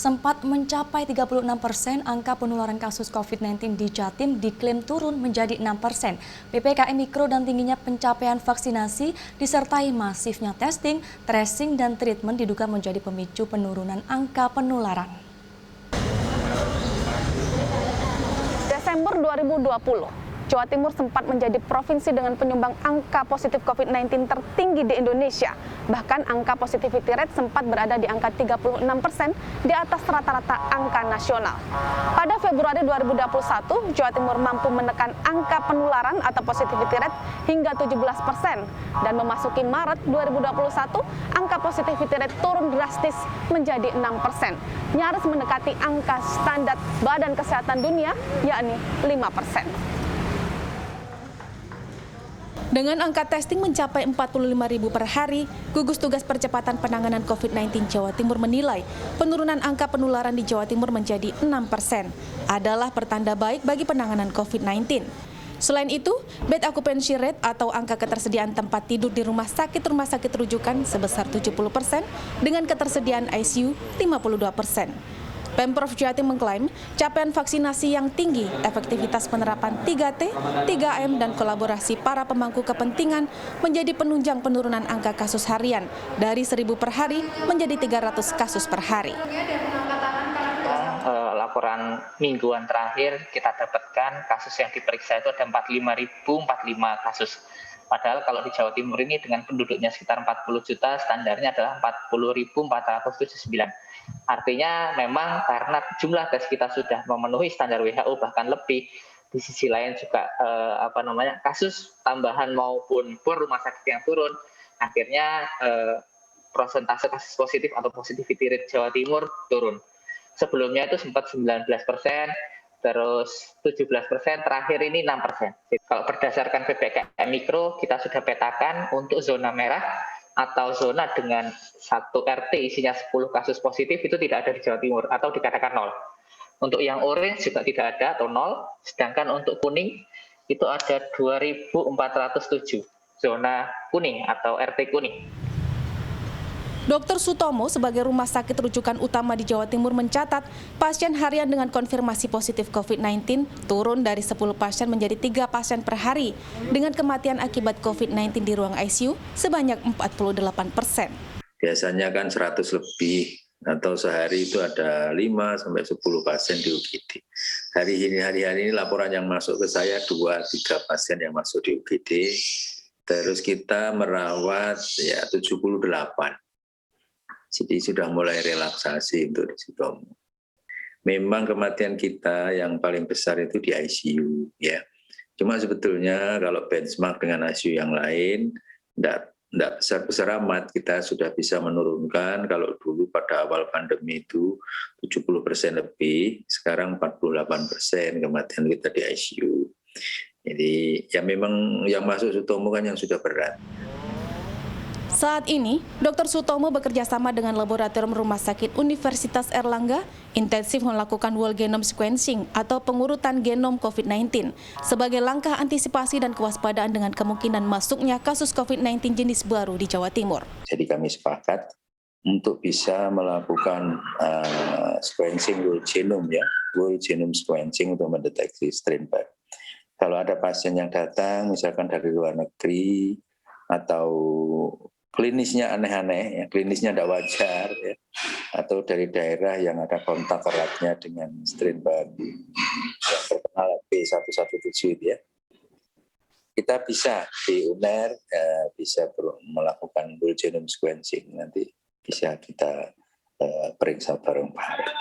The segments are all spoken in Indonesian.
sempat mencapai 36%, angka penularan kasus COVID-19 di Jatim diklaim turun menjadi 6%. PPKM Mikro dan tingginya pencapaian vaksinasi disertai masifnya testing, tracing, dan treatment diduga menjadi pemicu penurunan angka penularan. Desember 2020. Jawa Timur sempat menjadi provinsi dengan penyumbang angka positif COVID-19 tertinggi di Indonesia. Bahkan angka positivity rate sempat berada di angka 36% di atas rata-rata angka nasional. Pada Februari 2021, Jawa Timur mampu menekan angka penularan atau positivity rate hingga 17%. Dan memasuki Maret 2021, angka positivity rate turun drastis menjadi 6%. Nyaris mendekati angka standar Badan Kesehatan Dunia, yakni 5%. Dengan angka testing mencapai 45.000 per hari, gugus tugas percepatan penanganan COVID-19 Jawa Timur menilai penurunan angka penularan di Jawa Timur menjadi 6% adalah pertanda baik bagi penanganan COVID-19. Selain itu, bed occupancy rate atau angka ketersediaan tempat tidur di rumah sakit rujukan sebesar 70% dengan ketersediaan ICU 52%. Pemprov Jatim mengklaim capaian vaksinasi yang tinggi, efektivitas penerapan 3T, 3M, dan kolaborasi para pemangku kepentingan menjadi penunjang penurunan angka kasus harian dari 1.000 per hari menjadi 300 kasus per hari. Laporan mingguan terakhir kita dapatkan kasus yang diperiksa itu ada 45.045 kasus. Padahal kalau di Jawa Timur ini dengan penduduknya sekitar 40 juta, standarnya adalah 40.479. Artinya memang karena jumlah tes kita sudah memenuhi standar WHO bahkan lebih, di sisi lain juga kasus tambahan maupun bor rumah sakit yang turun, akhirnya persentase kasus positif atau positivity rate Jawa Timur turun. Sebelumnya itu sempat 19%, terus 17%, terakhir ini 6%. Kalau berdasarkan PPKM Mikro, kita sudah petakan untuk zona merah atau zona dengan 1 RT isinya 10 kasus positif itu tidak ada di Jawa Timur atau dikatakan 0. Untuk yang orange juga tidak ada atau 0, sedangkan untuk kuning itu ada 2.407 zona kuning atau RT kuning. Dr. Sutomo sebagai rumah sakit rujukan utama di Jawa Timur mencatat pasien harian dengan konfirmasi positif COVID-19 turun dari 10 pasien menjadi 3 pasien per hari dengan kematian akibat COVID-19 di ruang ICU sebanyak 48%. Biasanya kan 100 lebih atau sehari itu ada 5-10 pasien di UGD. Hari ini laporan yang masuk ke saya 2-3 pasien yang masuk di UGD. Terus kita merawat 78. Jadi sudah mulai relaksasi untuk di situ. Memang kematian kita yang paling besar itu di ICU, ya. Cuma sebetulnya kalau benchmark dengan ICU yang lain, tidak besar-besar amat. Kita sudah bisa menurunkan, kalau dulu pada awal pandemi itu 70% lebih, sekarang 48% kematian kita di ICU. Jadi ya memang yang masuk Sutomo kan yang sudah berat. Saat ini, Dr. Sutomo bekerja sama dengan Laboratorium Rumah Sakit Universitas Erlangga intensif melakukan whole genome sequencing atau pengurutan genom COVID-19 sebagai langkah antisipasi dan kewaspadaan dengan kemungkinan masuknya kasus COVID-19 jenis baru di Jawa Timur. Jadi kami sepakat untuk bisa melakukan sequencing whole genome, whole genome sequencing untuk mendeteksi strain baru. Kalau ada pasien yang datang misalkan dari luar negeri atau klinisnya aneh-aneh, klinisnya tidak wajar, atau dari daerah yang ada kontak eratnya dengan strain baru yang terkenal B117, kita bisa di UNER bisa melakukan whole genome sequencing, nanti bisa kita periksa bareng-bareng.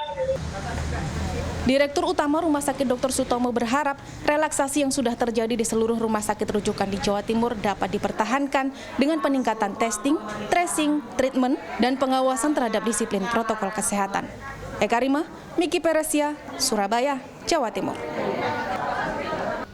Direktur Utama Rumah Sakit Dr. Sutomo berharap relaksasi yang sudah terjadi di seluruh rumah sakit rujukan di Jawa Timur dapat dipertahankan dengan peningkatan testing, tracing, treatment, dan pengawasan terhadap disiplin protokol kesehatan. Eka Rima, Miki Peresia, Surabaya, Jawa Timur.